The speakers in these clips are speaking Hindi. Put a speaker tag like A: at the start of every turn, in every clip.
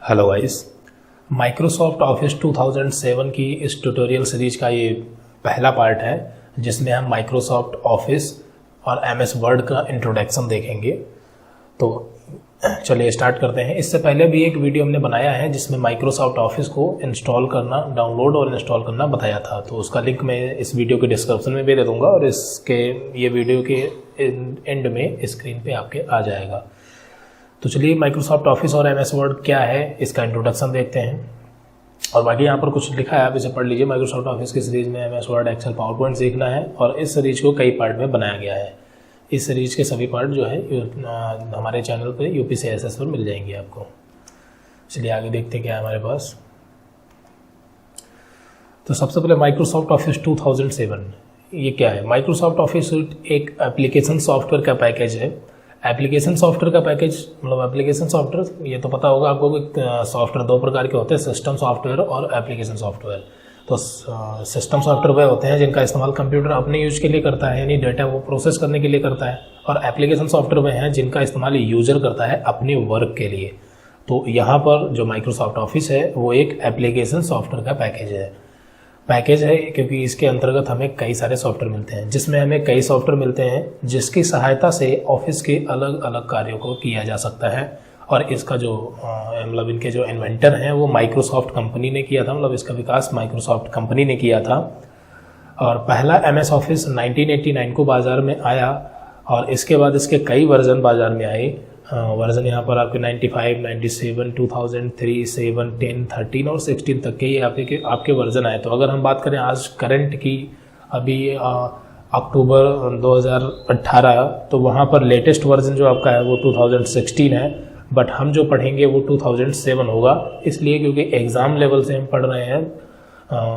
A: हेलो गाइस, माइक्रोसॉफ्ट ऑफिस 2007 की इस ट्यूटोरियल सीरीज का ये पहला पार्ट है जिसमें हम माइक्रोसॉफ्ट ऑफिस और एमएस वर्ड का इंट्रोडक्शन देखेंगे। तो चलिए स्टार्ट करते हैं। इससे पहले भी एक वीडियो हमने बनाया है जिसमें माइक्रोसॉफ्ट ऑफिस को इंस्टॉल करना, डाउनलोड और इंस्टॉल करना बताया था, तो उसका लिंक मैं इस वीडियो के डिस्क्रिप्शन में भी दे दूंगा और इसके ये वीडियो के एंड में स्क्रीन पे आपके आ जाएगा। तो चलिए माइक्रोसॉफ्ट ऑफिस और एमएस वर्ड क्या है इसका इंट्रोडक्शन देखते हैं। और बाकी यहाँ पर कुछ लिखा है, आप इसे पढ़ लीजिए। माइक्रोसॉफ्ट ऑफिस की सीरीज में MS Word, Excel, PowerPoint सीखना है और इस सीरीज को कई पार्ट में बनाया गया है। इस सीरीज के सभी पार्ट जो है हमारे चैनल पे UPCSS पर मिल जाएंगे आपको। चलिए आगे देखते हैं क्या है हमारे पास। तो सबसे पहले माइक्रोसॉफ्ट ऑफिस 2007 ये क्या है। माइक्रोसॉफ्ट ऑफिस एक एप्लीकेशन सॉफ्टवेयर का पैकेज है। एप्लीकेशन सॉफ्टवेयर का पैकेज मतलब एप्लीकेशन सॉफ्टवेयर, ये तो पता होगा आपको कि सॉफ्टवेयर दो प्रकार के होते हैं, सिस्टम सॉफ्टवेयर और एप्लीकेशन सॉफ्टवेयर। तो सिस्टम सॉफ्टवेयर वे होते हैं जिनका इस्तेमाल कंप्यूटर अपने यूज के लिए करता है, यानी डेटा वो प्रोसेस करने के लिए करता है, और एप्लीकेशन सॉफ्टवेयर वे हैं जिनका इस्तेमाल यूजर करता है अपने वर्क के लिए। तो यहाँ पर जो माइक्रोसॉफ्ट ऑफिस है वो एक एप्लीकेशन सॉफ्टवेयर का पैकेज है क्योंकि इसके अंतर्गत हमें कई सारे सॉफ्टवेयर मिलते हैं, जिसमें हमें कई सॉफ्टवेयर मिलते हैं जिसकी सहायता से ऑफिस के अलग अलग कार्यों को किया जा सकता है। और इसका जो मतलब इनके जो इन्वेंटर हैं वो माइक्रोसॉफ्ट कंपनी ने किया था, मतलब इसका विकास माइक्रोसॉफ्ट कंपनी ने किया था। और पहला MS ऑफिस 1989 को बाज़ार में आया और इसके बाद इसके कई वर्जन बाज़ार में आए। वर्जन यहाँ पर आपके 95, 97, 2003, 7, 10, 13 और 16 तक के ये आपके वर्जन आए। तो अगर हम बात करें आज करंट की, अभी अक्टूबर 2018, तो वहाँ पर लेटेस्ट वर्जन जो आपका है वो 2016 है, बट हम जो पढ़ेंगे वो 2007 होगा, इसलिए क्योंकि एग्ज़ाम लेवल से हम पढ़ रहे हैं।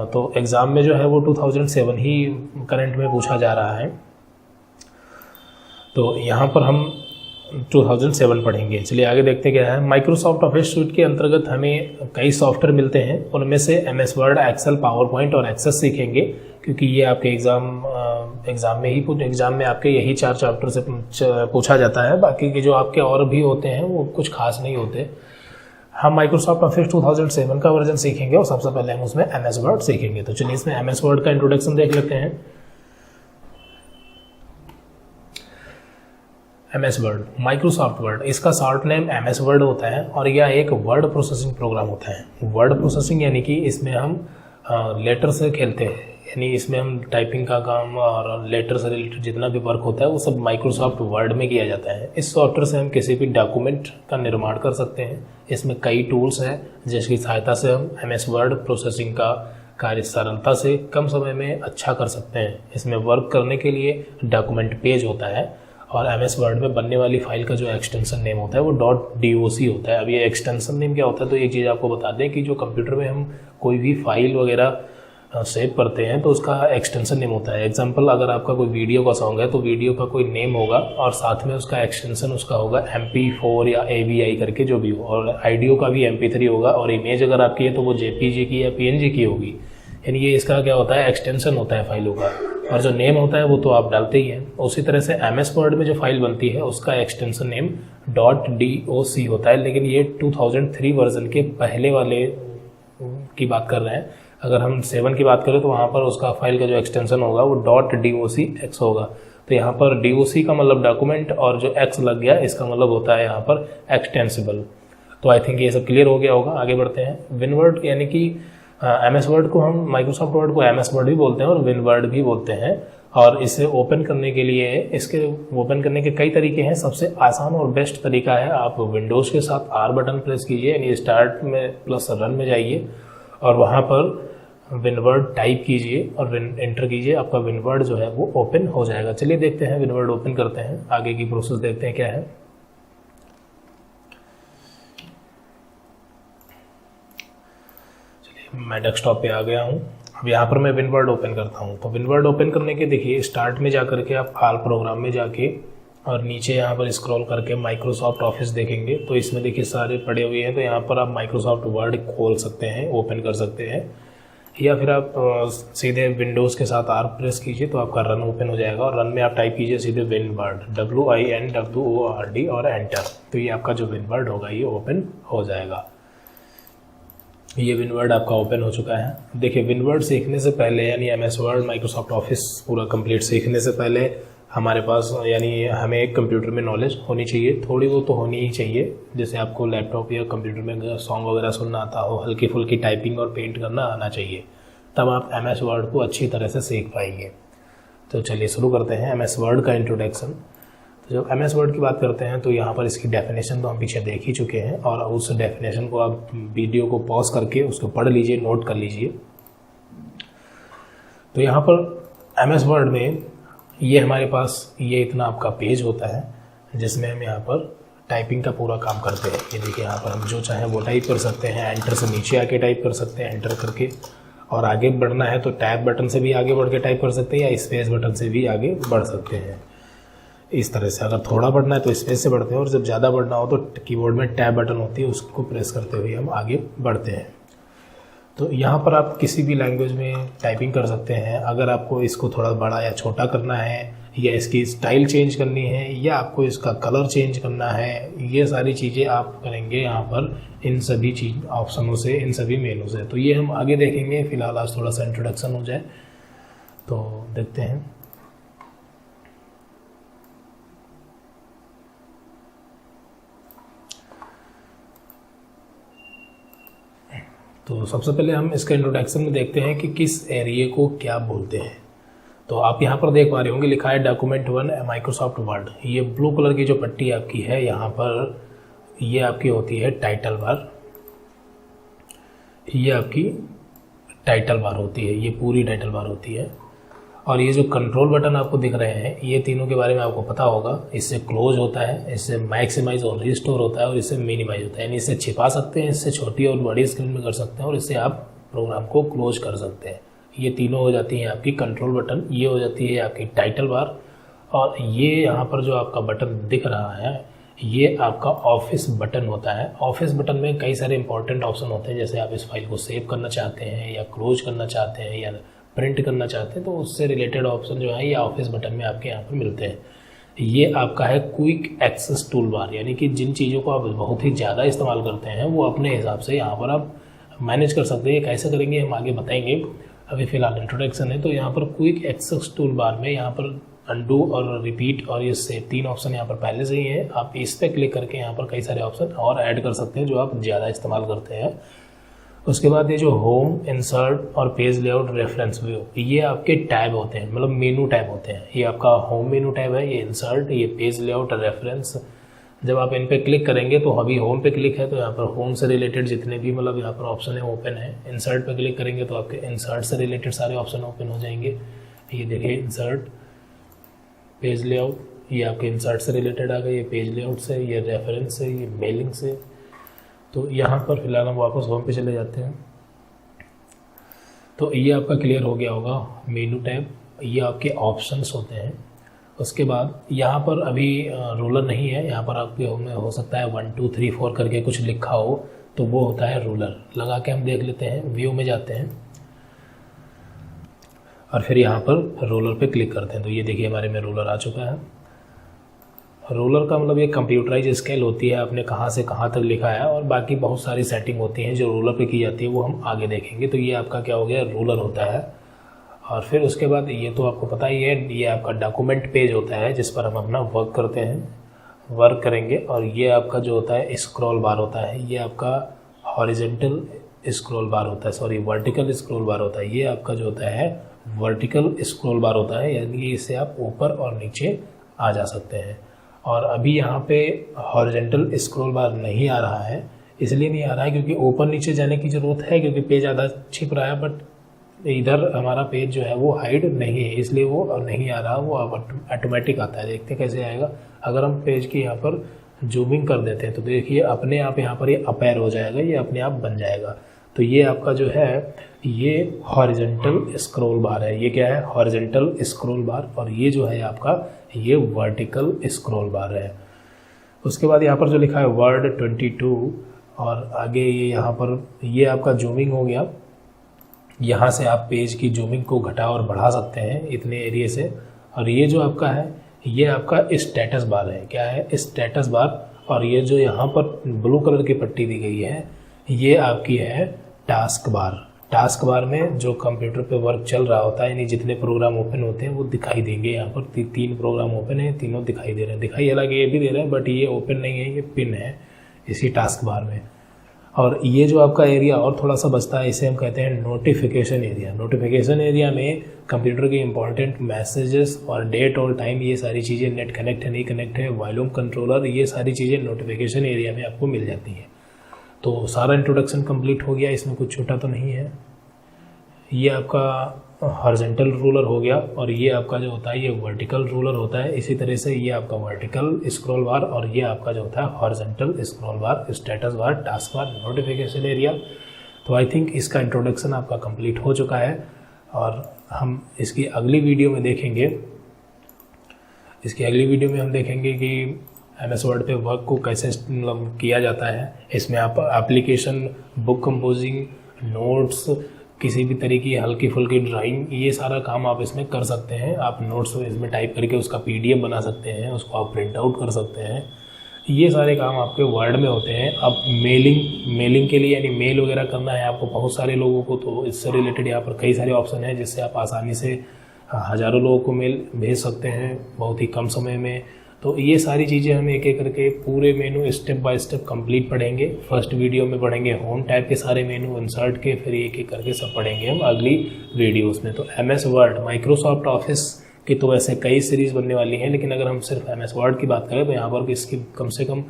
A: तो एग्ज़ाम में जो है वो 2007 ही करंट में पूछा जा रहा है, तो यहाँ पर हम 2007 पढ़ेंगे। चलिए आगे देखते क्या है। माइक्रोसॉफ्ट ऑफिस सूट के अंतर्गत हमें कई सॉफ्टवेयर मिलते हैं, उनमें से MS Word, Excel, PowerPoint और एक्सेस सीखेंगे क्योंकि ये आपके एग्ज़ाम में आपके यही 4 चैप्टर से पूछा जाता है। बाकी के जो आपके और भी होते हैं वो कुछ खास नहीं होते। हम माइक्रोसॉफ्ट ऑफिस 2007 का वर्जन सीखेंगे और सबसे पहले हम उसमें एमएस वर्ड सीखेंगे। तो चलिए इसमें एमएस वर्ड का इंट्रोडक्शन देख लेते हैं। एमएस वर्ड, माइक्रोसॉफ्ट वर्ड, इसका शॉर्ट नेम एमएस वर्ड होता है और यह एक वर्ड प्रोसेसिंग प्रोग्राम होता है। वर्ड प्रोसेसिंग यानी कि इसमें हम लेटर से खेलते हैं, यानी इसमें हम टाइपिंग का काम और लेटर से रिलेटेड जितना भी वर्क होता है वो सब माइक्रोसॉफ्ट वर्ड में किया जाता है। इस सॉफ्टवेयर से हम किसी भी डॉक्यूमेंट का निर्माण कर सकते हैं। इसमें कई टूल्स हैं जिसकी सहायता से हम एमएस वर्ड प्रोसेसिंग का कार्य सरलता से कम समय में अच्छा कर सकते हैं। इसमें वर्क करने के लिए डॉक्यूमेंट पेज होता है और एमएस वर्ड में बनने वाली फाइल का जो एक्सटेंशन नेम होता है वो .doc होता है। अब ये एक्सटेंशन नेम क्या होता है, तो एक चीज़ आपको बता दें कि जो कंप्यूटर में हम कोई भी फाइल वगैरह सेव करते हैं तो उसका एक्सटेंशन नेम होता है। एग्जांपल, अगर आपका कोई वीडियो का सॉन्ग है तो वीडियो का कोई नेम होगा और साथ में उसका एक्सटेंशन उसका होगा MP4 या AVI करके जो भी हो, और ऑडियो का भी MP3 होगा, और इमेज अगर आपकी है तो वो JPG की या PNG की होगी। यानी ये इसका क्या होता है, एक्सटेंशन होता है फाइलों का, और जो नेम होता है वो तो आप डालते ही हैं। उसी तरह से एमएस वर्ड में जो फाइल बनती है उसका एक्सटेंशन नेम .doc होता है, लेकिन ये 2003 वर्जन के पहले वाले की बात कर रहे हैं। अगर हम 7 की बात करें तो वहाँ पर उसका फाइल का जो एक्सटेंशन होगा वो .docx होगा। तो यहाँ पर DOC का मतलब डॉक्यूमेंट और जो X लग गया इसका मतलब होता है यहाँ पर एक्सटेंसिबल। तो आई थिंक ये सब क्लियर हो गया होगा। आगे बढ़ते हैं। विनवर्ड यानी कि एमएस वर्ड को हम, माइक्रोसॉफ्ट वर्ड को एमएस वर्ड भी बोलते हैं और विनवर्ड भी बोलते हैं। और इसे ओपन करने के लिए, इसके ओपन करने के कई तरीके हैं। सबसे आसान और बेस्ट तरीका है आप विंडोज़ के साथ R बटन प्रेस कीजिए, यानी स्टार्ट में प्लस रन में जाइए और वहाँ पर विनवर्ड टाइप कीजिए और एंटर कीजिए, आपका विनवर्ड जो है वो ओपन हो जाएगा। चलिए देखते हैं, विनवर्ड ओपन करते हैं, आगे की प्रोसेस देखते हैं क्या है। मैं डेस्कटॉप पे आ गया हूँ। अब यहाँ पर मैं विनवर्ड ओपन करता हूँ। तो विनवर्ड ओपन करने के देखिए स्टार्ट में जा करके आप फाइल प्रोग्राम में जाके और नीचे यहाँ पर स्क्रॉल करके माइक्रोसॉफ्ट ऑफिस देखेंगे तो इसमें देखिए सारे पड़े हुए हैं। तो यहाँ पर आप माइक्रोसॉफ्ट वर्ड खोल सकते हैं, ओपन कर सकते हैं, या फिर आप सीधे विंडोज़ के साथ R प्रेस कीजिए तो आपका रन ओपन हो जाएगा और रन में आप टाइप कीजिए सीधे विनवर्ड WINWORD और एंटर। तो ये आपका जो विनवर्ड होगा ये ओपन हो जाएगा। ये विनवर्ड आपका ओपन हो चुका है। देखिए विनवर्ड सीखने से पहले यानी एमएस वर्ड माइक्रोसॉफ्ट ऑफिस पूरा कंप्लीट सीखने से पहले हमारे पास यानी हमें एक कंप्यूटर में नॉलेज होनी चाहिए, थोड़ी वो तो होनी ही चाहिए। जैसे आपको लैपटॉप या कंप्यूटर में सॉन्ग वगैरह सुनना आता हो, हल्की फुल्की टाइपिंग और पेंट करना आना चाहिए, तब आप एमएस वर्ड को अच्छी तरह से सीख पाएंगे। तो चलिए शुरू करते हैं एमएस वर्ड का इंट्रोडक्शन। तो जब एमएस वर्ड की बात करते हैं तो यहाँ पर इसकी डेफिनेशन तो हम पीछे देख ही चुके हैं, और उस डेफिनेशन को आप वीडियो को पॉज करके उसको पढ़ लीजिए, नोट कर लीजिए। तो यहाँ पर एमएस वर्ड में ये हमारे पास ये इतना आपका पेज होता है जिसमें हम यहाँ पर टाइपिंग का पूरा काम करते हैं। ये देखिए यहाँ पर हम जो चाहें वो टाइप कर सकते हैं, एंटर से नीचे आके टाइप कर सकते हैं एंटर करके, और आगे बढ़ना है तो टैब बटन से भी आगे बढ़ के टाइप कर सकते हैं या स्पेस बटन से भी आगे बढ़ सकते हैं। इस तरह से अगर थोड़ा बढ़ना है तो स्पेस से बढ़ते हैं, और जब ज़्यादा बढ़ना हो तो कीबोर्ड में टैब बटन होती है उसको प्रेस करते हुए हम आगे बढ़ते हैं। तो यहाँ पर आप किसी भी लैंग्वेज में टाइपिंग कर सकते हैं। अगर आपको इसको थोड़ा बड़ा या छोटा करना है, या इसकी स्टाइल चेंज करनी है, या आपको इसका कलर चेंज करना है, ये सारी चीज़ें आप करेंगे यहाँ पर इन सभी चीज ऑप्शनों से, इन सभी मेनू से। तो ये हम आगे देखेंगे, फिलहाल आज थोड़ा सा इंट्रोडक्शन हो जाए तो देखते हैं। तो सबसे पहले हम इसका इंट्रोडक्शन में देखते हैं कि किस एरिया को क्या बोलते हैं। तो आप यहाँ पर देख पा रहे होंगे लिखा है डॉक्यूमेंट 1 माइक्रोसॉफ्ट वर्ड। ये ब्लू कलर की जो पट्टी आपकी है यहाँ पर, ये आपकी होती है टाइटल बार। ये आपकी टाइटल बार होती है, ये पूरी टाइटल बार होती है। और ये जो कंट्रोल बटन आपको दिख रहे हैं, ये तीनों के बारे में आपको पता होगा। इससे क्लोज होता है, इससे मैक्सिमाइज और रिस्टोर होता है, और इससे मिनिमाइज होता है। यानी इससे छिपा सकते हैं, इससे छोटी और बड़ी स्क्रीन में कर सकते हैं, और इससे आप प्रोग्राम को क्लोज कर सकते हैं। ये तीनों हो जाती हैं आपकी कंट्रोल बटन। ये हो जाती है आपकी टाइटल बार, और ये यहाँ पर जो आपका बटन दिख रहा है ये आपका ऑफिस बटन होता है। ऑफिस बटन में कई सारे इंपॉर्टेंट ऑप्शन होते हैं, जैसे आप इस फाइल को सेव करना चाहते हैं, या क्लोज करना चाहते हैं, या प्रिंट करना चाहते हैं, तो उससे रिलेटेड ऑप्शन जो है ये ऑफिस बटन में आपके यहाँ पर मिलते हैं। ये आपका है क्विक एक्सेस टूल बार, यानी कि जिन चीज़ों को आप बहुत ही ज़्यादा इस्तेमाल करते हैं वो अपने हिसाब से यहाँ पर आप मैनेज कर सकते हैं। ये कैसे करेंगे हम आगे बताएंगे, अभी फ़िलहाल इंट्रोडक्शन है। तो यहाँ पर क्विक एक्सेस टूल बार में यहाँ पर अंडू और रिपीट और ये सेव 3 ऑप्शन यहाँ पर पहले से ही है। आप इस पर क्लिक करके यहाँ पर कई सारे ऑप्शन और ऐड कर सकते हैं जो आप ज़्यादा इस्तेमाल करते हैं। उसके बाद ये जो होम, इंसर्ट और पेज लेआउट, रेफरेंस व्यू, ये आपके टैब होते हैं, मतलब मेनू टैब होते हैं। ये आपका होम मेनू टैब है, ये इंसर्ट, ये पेज लेआउट, रेफरेंस। जब आप इन पे क्लिक करेंगे तो अभी होम पे क्लिक है तो यहाँ पर होम से रिलेटेड जितने भी मतलब यहाँ पर ऑप्शन है ओपन है। इंसर्ट पे क्लिक करेंगे तो आपके इंसर्ट से रिलेटेड सारे ऑप्शन ओपन हो जाएंगे। ये देखिए इंसर्ट, पेज लेआउट, ये आपके इंसर्ट से रिलेटेड आ गए, ये पेज लेआउट से, ये रेफरेंस से, ये मेलिंग से। तो यहाँ पर फिलहाल हम वापस होम पे चले जाते हैं। तो ये आपका क्लियर हो गया होगा मेनू टैब, ये आपके ऑप्शंस होते हैं। उसके बाद यहाँ पर अभी रूलर नहीं है, यहाँ पर आपके हो सकता है 1 2 3 4 करके कुछ लिखा हो, तो वो होता है रूलर। लगा के हम देख लेते हैं, व्यू में जाते हैं और फिर यहाँ पर रूलर पे क्लिक करते हैं। तो ये देखिए हमारे में रूलर आ चुका है। रूलर का मतलब ये कंप्यूटराइज स्केल होती है, आपने कहाँ से कहाँ तक लिखा है, और बाकी बहुत सारी सेटिंग होती हैं जो रूलर पे की जाती है, वो हम आगे देखेंगे। तो ये आपका क्या हो गया, रूलर होता है। और फिर उसके बाद ये तो आपको पता ही है, ये आपका डॉक्यूमेंट पेज होता है जिस पर हम अपना वर्क करते हैं, वर्क करेंगे। और ये आपका जो होता है स्क्रॉल बार होता है, ये आपका हॉरिजेंटल स्क्रॉल बार होता है, सॉरी वर्टिकल स्क्रॉल बार होता है। ये आपका जो होता है वर्टिकल स्क्रॉल बार होता है, यानी इससे आप ऊपर और नीचे आ जा सकते हैं। और अभी यहाँ पे हॉरिजेंटल स्क्रॉल बार नहीं आ रहा है, इसलिए नहीं आ रहा है क्योंकि ऊपर नीचे जाने की ज़रूरत है, क्योंकि पेज आधा छिप रहा है, बट इधर हमारा पेज जो है वो हाइड नहीं है, इसलिए वो नहीं आ रहा, वो ऑटोमेटिक आता है। देखते हैं कैसे आएगा। अगर हम पेज की यहाँ पर जूमिंग कर देते हैं तो देखिए अपने आप यहाँ पर ये अपैर हो जाएगा, ये अपने आप बन जाएगा। तो ये आपका जो है ये हॉरिजेंटल स्क्रॉल बार है। ये क्या है, हॉरिजेंटल स्क्रॉल बार, और ये जो है आपका ये वर्टिकल स्क्रॉल बार है। उसके बाद यहाँ पर जो लिखा है वर्ड 22 और आगे ये यहाँ पर ये आपका जूमिंग हो गया। यहाँ से आप पेज की जूमिंग को घटा और बढ़ा सकते हैं इतने एरिया से। और ये जो आपका है ये आपका स्टेटस बार है। क्या है, स्टेटस बार। और ये जो यहाँ पर ब्लू कलर की पट्टी दी गई है ये आपकी है टास्क बार में जो कंप्यूटर पे वर्क चल रहा होता है, यानी जितने प्रोग्राम ओपन होते हैं वो दिखाई देंगे। यहाँ पर 3 प्रोग्राम ओपन है, तीनों दिखाई दे रहे हैं। दिखाई हालांकि ये भी दे रहा है बट ये ओपन नहीं है, ये पिन है इसी टास्क बार में। और ये जो आपका एरिया और थोड़ा सा बचता है, इसे हम कहते हैं नोटिफिकेशन एरिया। नोटिफिकेशन एरिया में कंप्यूटर के इंपॉर्टेंट मैसेजेस और डेट और टाइम, ये सारी चीज़ें, नेट कनेक्ट है नहीं कनेक्ट है, वॉल्यूम कंट्रोलर, ये सारी चीज़ें नोटिफिकेशन एरिया में आपको मिल जाती हैं। तो सारा इंट्रोडक्शन कंप्लीट हो गया, इसमें कुछ छोटा तो नहीं है। ये आपका हॉरिजॉन्टल रूलर हो गया और ये आपका जो होता है ये वर्टिकल रूलर होता है। इसी तरह से ये आपका वर्टिकल स्क्रॉल बार और ये आपका जो होता है हॉरिजॉन्टल स्क्रॉल बार, status bar, task bar, notification area. तो आई थिंक इसका इंट्रोडक्शन आपका कंप्लीट हो चुका है और हम इसकी अगली वीडियो में देखेंगे। हम देखेंगे कि MS वर्ड पे वर्क को कैसे मतलब किया जाता है। इसमें आप एप्लीकेशन, बुक कंपोजिंग, नोट्स, किसी भी तरीके की हल्की फुल्की ड्राइंग, ये सारा काम आप इसमें कर सकते हैं। आप नोट्स इसमें टाइप करके उसका PDF बना सकते हैं, उसको आप प्रिंट आउट कर सकते हैं। ये सारे काम आपके वर्ड में होते हैं। अब मेलिंग के लिए, यानी मेल वगैरह करना है आपको बहुत सारे लोगों को, तो इससे रिलेटेड यहाँ पर कई सारे ऑप्शन हैं जिससे आप आसानी से हज़ारों लोगों को मेल भेज सकते हैं बहुत ही कम समय में। तो ये सारी चीज़ें हम एक एक करके पूरे मेनू स्टेप बाय स्टेप कंप्लीट पढ़ेंगे। फर्स्ट वीडियो में पढ़ेंगे होम टैब के सारे मेनू इंसर्ट के, फिर एक एक करके सब पढ़ेंगे हम अगली वीडियोस में। तो MS वर्ड, माइक्रोसॉफ्ट ऑफिस की तो वैसे कई सीरीज़ बनने वाली हैं, लेकिन अगर हम सिर्फ MS वर्ड की बात करें तो यहाँ पर इसकी कम से कम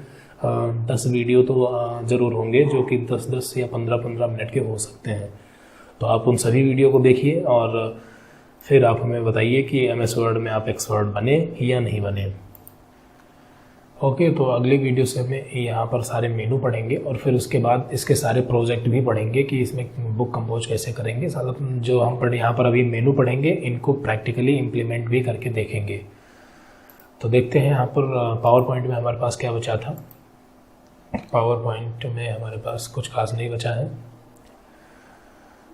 A: 10 वीडियो तो ज़रूर होंगे, जो कि 10-10 या 15-15 मिनट के हो सकते हैं। तो आप उन सभी वीडियो को देखिए और फिर आप हमें बताइए कि MS वर्ड में आप एक्सपर्ट बने या नहीं बने। ओके, तो अगली वीडियो से हमें यहाँ पर सारे मेनू पढ़ेंगे और फिर उसके बाद इसके सारे प्रोजेक्ट भी पढ़ेंगे कि इसमें बुक कंपोज कैसे करेंगे। सारा जो हम यहाँ पर अभी मेनू पढ़ेंगे, इनको प्रैक्टिकली इम्प्लीमेंट भी करके देखेंगे। तो देखते हैं यहाँ पर पावर पॉइंट में हमारे पास क्या बचा था। पावर पॉइंट में हमारे पास कुछ खास नहीं बचा है।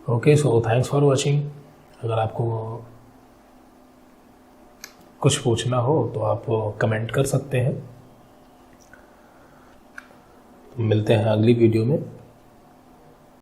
A: Okay, so thanks for watching. अगर आपको कुछ पूछना हो तो आप कमेंट कर सकते हैं। मिलते हैं अगली वीडियो में।